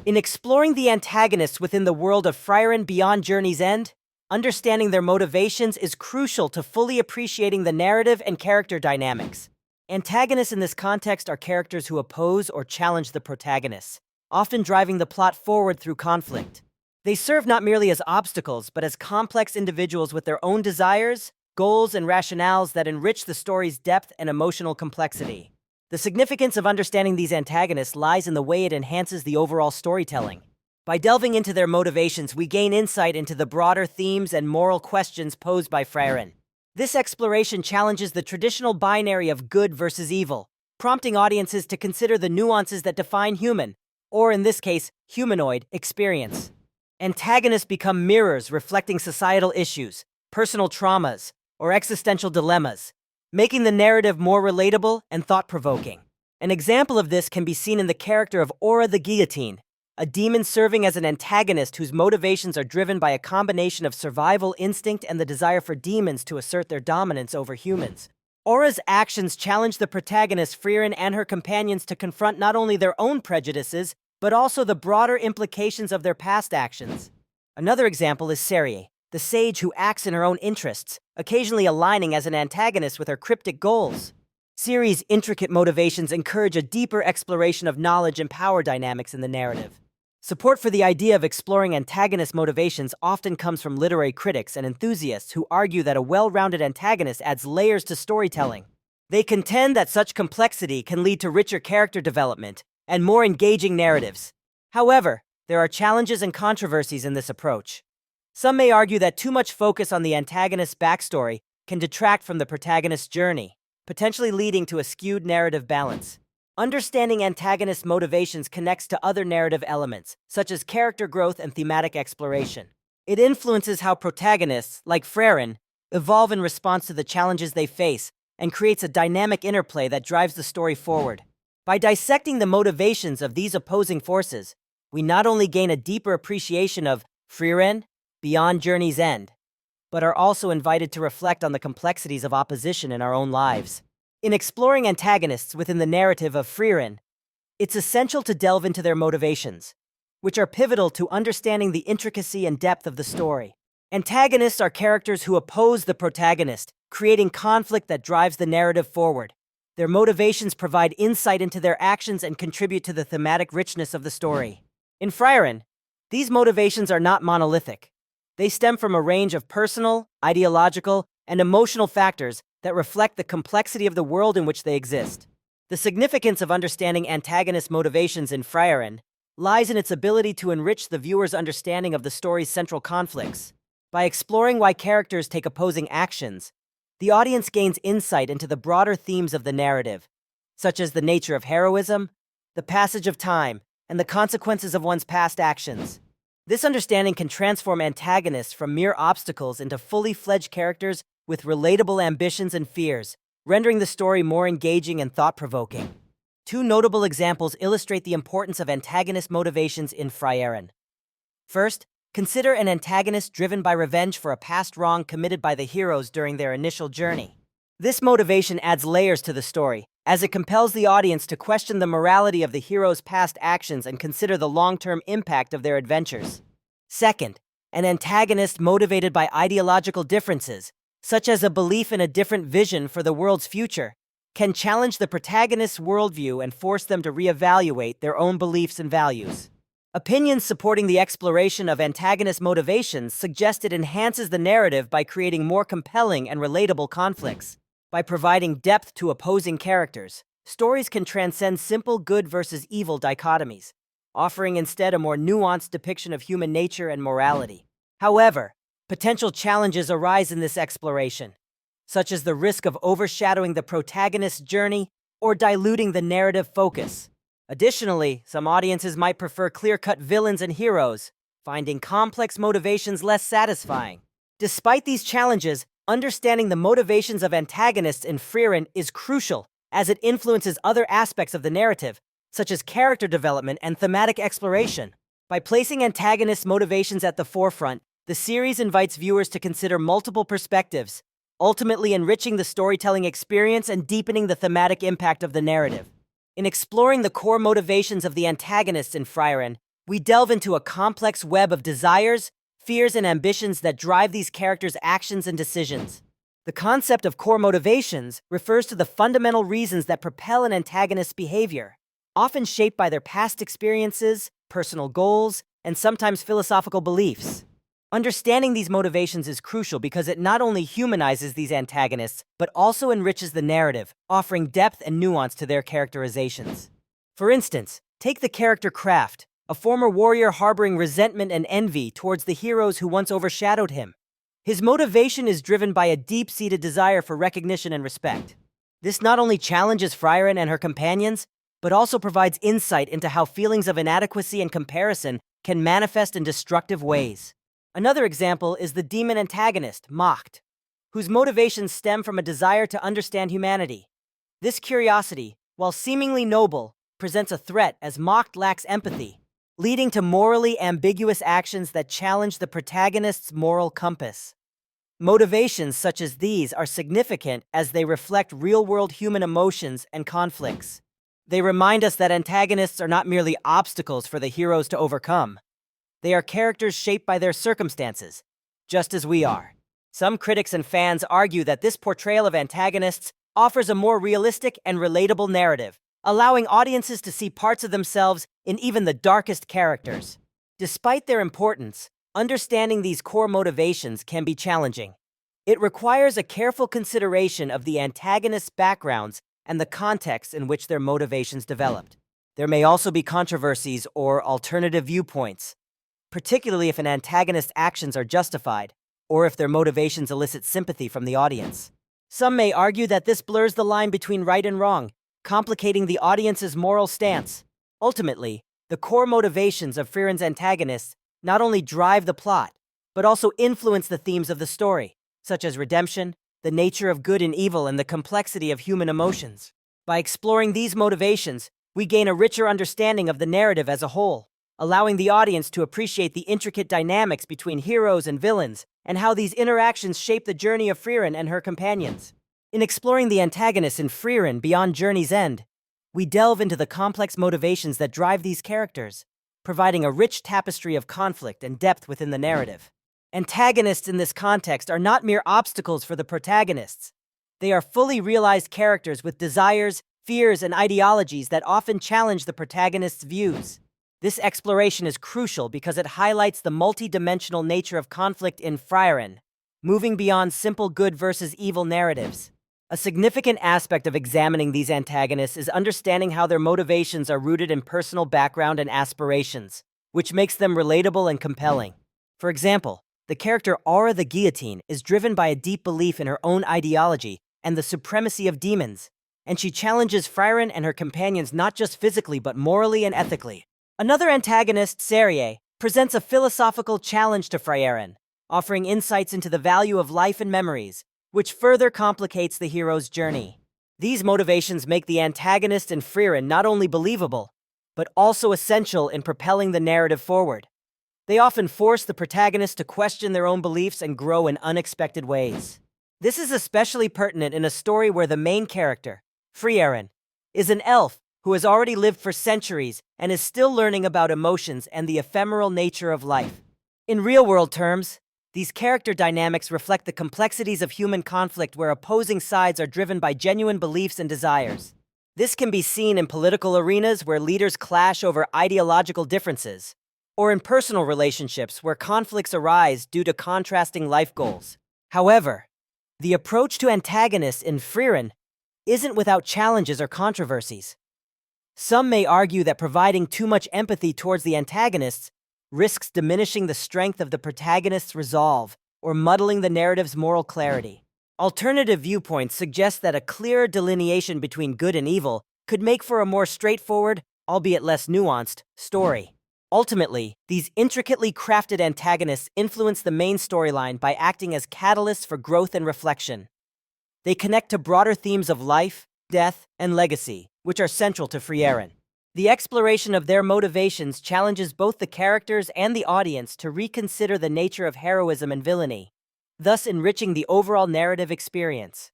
In exploring the antagonists within the world of Frieren Beyond Journey's End, understanding their motivations is crucial to fully appreciating the narrative and character dynamics. Antagonists in this context are characters who oppose or challenge the protagonists, often driving the plot forward through conflict. They serve not merely as obstacles, but as complex individuals with their own desires, goals, and rationales that enrich the story's depth and emotional complexity. The significance of understanding these antagonists lies in the way it enhances the overall storytelling. By delving into their motivations, we gain insight into the broader themes and moral questions posed by Frieren. This exploration challenges the traditional binary of good versus evil, prompting audiences to consider the nuances that define human, or in this case, humanoid, experience. Antagonists become mirrors reflecting societal issues, personal traumas, or existential dilemmas, making the narrative more relatable and thought-provoking. An example of this can be seen in the character of Aura the Guillotine, a demon serving as an antagonist whose motivations are driven by a combination of survival instinct and the desire for demons to assert their dominance over humans. Aura's actions challenge the protagonist Frieren and her companions to confront not only their own prejudices, but also the broader implications of their past actions. Another example is Serie, the sage who acts in her own interests, occasionally aligning as an antagonist with her cryptic goals. Serie's intricate motivations encourage a deeper exploration of knowledge and power dynamics in the narrative. Support for the idea of exploring antagonist motivations often comes from literary critics and enthusiasts who argue that a well-rounded antagonist adds layers to storytelling. They contend that such complexity can lead to richer character development and more engaging narratives. However, there are challenges and controversies in this approach. Some may argue that too much focus on the antagonist's backstory can detract from the protagonist's journey, potentially leading to a skewed narrative balance. Understanding antagonist motivations connects to other narrative elements, such as character growth and thematic exploration. It influences how protagonists, like Frieren, evolve in response to the challenges they face and creates a dynamic interplay that drives the story forward. By dissecting the motivations of these opposing forces, we not only gain a deeper appreciation of Frieren Beyond Journey's End, but are also invited to reflect on the complexities of opposition in our own lives. In exploring antagonists within the narrative of Frieren, it's essential to delve into their motivations, which are pivotal to understanding the intricacy and depth of the story. Antagonists are characters who oppose the protagonist, creating conflict that drives the narrative forward. Their motivations provide insight into their actions and contribute to the thematic richness of the story. In Frieren, these motivations are not monolithic. They stem from a range of personal, ideological, and emotional factors that reflect the complexity of the world in which they exist. The significance of understanding antagonist motivations in Frieren lies in its ability to enrich the viewer's understanding of the story's central conflicts. By exploring why characters take opposing actions, the audience gains insight into the broader themes of the narrative, such as the nature of heroism, the passage of time, and the consequences of one's past actions. This understanding can transform antagonists from mere obstacles into fully fledged characters with relatable ambitions and fears, rendering the story more engaging and thought-provoking. Two notable examples illustrate the importance of antagonist motivations in Frieren. First, consider an antagonist driven by revenge for a past wrong committed by the heroes during their initial journey. This motivation adds layers to the story, as it compels the audience to question the morality of the heroes' past actions and consider the long-term impact of their adventures. Second, an antagonist motivated by ideological differences, such as a belief in a different vision for the world's future, can challenge the protagonist's worldview and force them to reevaluate their own beliefs and values. Opinions supporting the exploration of antagonist motivations suggest it enhances the narrative by creating more compelling and relatable conflicts. By providing depth to opposing characters, stories can transcend simple good versus evil dichotomies, offering instead a more nuanced depiction of human nature and morality. However, potential challenges arise in this exploration, such as the risk of overshadowing the protagonist's journey or diluting the narrative focus. Additionally, some audiences might prefer clear-cut villains and heroes, finding complex motivations less satisfying. Despite these challenges, understanding the motivations of antagonists in Frieren is crucial, as it influences other aspects of the narrative, such as character development and thematic exploration. By placing antagonists' motivations at the forefront, the series invites viewers to consider multiple perspectives, ultimately enriching the storytelling experience and deepening the thematic impact of the narrative. In exploring the core motivations of the antagonists in Frieren, We delve into a complex web of desires, fears, and ambitions that drive these characters' actions and decisions. The concept of core motivations refers to the fundamental reasons that propel an antagonist's behavior, often shaped by their past experiences, personal goals, and sometimes philosophical beliefs. Understanding these motivations is crucial because it not only humanizes these antagonists, but also enriches the narrative, offering depth and nuance to their characterizations. For instance, take the character Kraft, a former warrior harboring resentment and envy towards the heroes who once overshadowed him. His motivation is driven by a deep-seated desire for recognition and respect. This not only challenges Frieren and her companions, but also provides insight into how feelings of inadequacy and comparison can manifest in destructive ways. Another example is the demon antagonist, Macht, whose motivations stem from a desire to understand humanity. This curiosity, while seemingly noble, presents a threat as Macht lacks empathy, leading to morally ambiguous actions that challenge the protagonist's moral compass. Motivations such as these are significant as they reflect real-world human emotions and conflicts. They remind us that antagonists are not merely obstacles for the heroes to overcome. They are characters shaped by their circumstances, just as we are. Some critics and fans argue that this portrayal of antagonists offers a more realistic and relatable narrative, allowing audiences to see parts of themselves in even the darkest characters. Despite their importance, understanding these core motivations can be challenging. It requires a careful consideration of the antagonist's backgrounds and the context in which their motivations developed. There may also be controversies or alternative viewpoints, particularly if an antagonist's actions are justified, or if their motivations elicit sympathy from the audience. Some may argue that this blurs the line between right and wrong, complicating the audience's moral stance. Ultimately, the core motivations of Frieren's antagonists not only drive the plot, but also influence the themes of the story, such as redemption, the nature of good and evil, and the complexity of human emotions. By exploring these motivations, we gain a richer understanding of the narrative as a whole, allowing the audience to appreciate the intricate dynamics between heroes and villains, and how these interactions shape the journey of Frieren and her companions. In exploring the antagonists in Frieren Beyond Journey's End, we delve into the complex motivations that drive these characters, providing a rich tapestry of conflict and depth within the narrative. Antagonists in this context are not mere obstacles for the protagonists. They are fully realized characters with desires, fears, and ideologies that often challenge the protagonist's views. This exploration is crucial because it highlights the multi-dimensional nature of conflict in Frieren, moving beyond simple good versus evil narratives. A significant aspect of examining these antagonists is understanding how their motivations are rooted in personal background and aspirations, which makes them relatable and compelling. For example, the character Aura the Guillotine is driven by a deep belief in her own ideology and the supremacy of demons, and she challenges Frieren and her companions not just physically but morally and ethically. Another antagonist, Serie, presents a philosophical challenge to Frieren, offering insights into the value of life and memories, which further complicates the hero's journey. These motivations make the antagonist in Frieren not only believable, but also essential in propelling the narrative forward. They often force the protagonist to question their own beliefs and grow in unexpected ways. This is especially pertinent in a story where the main character, Frieren, is an elf who has already lived for centuries and is still learning about emotions and the ephemeral nature of life. In real-world terms, these character dynamics reflect the complexities of human conflict where opposing sides are driven by genuine beliefs and desires. This can be seen in political arenas where leaders clash over ideological differences, or in personal relationships where conflicts arise due to contrasting life goals. However, the approach to antagonists in Frieren isn't without challenges or controversies. Some may argue that providing too much empathy towards the antagonists risks diminishing the strength of the protagonist's resolve or muddling the narrative's moral clarity. Alternative viewpoints suggest that a clearer delineation between good and evil could make for a more straightforward, albeit less nuanced, story. Ultimately, these intricately crafted antagonists influence the main storyline by acting as catalysts for growth and reflection. They connect to broader themes of life, death, and legacy, which are central to Frieren. The exploration of their motivations challenges both the characters and the audience to reconsider the nature of heroism and villainy, thus enriching the overall narrative experience.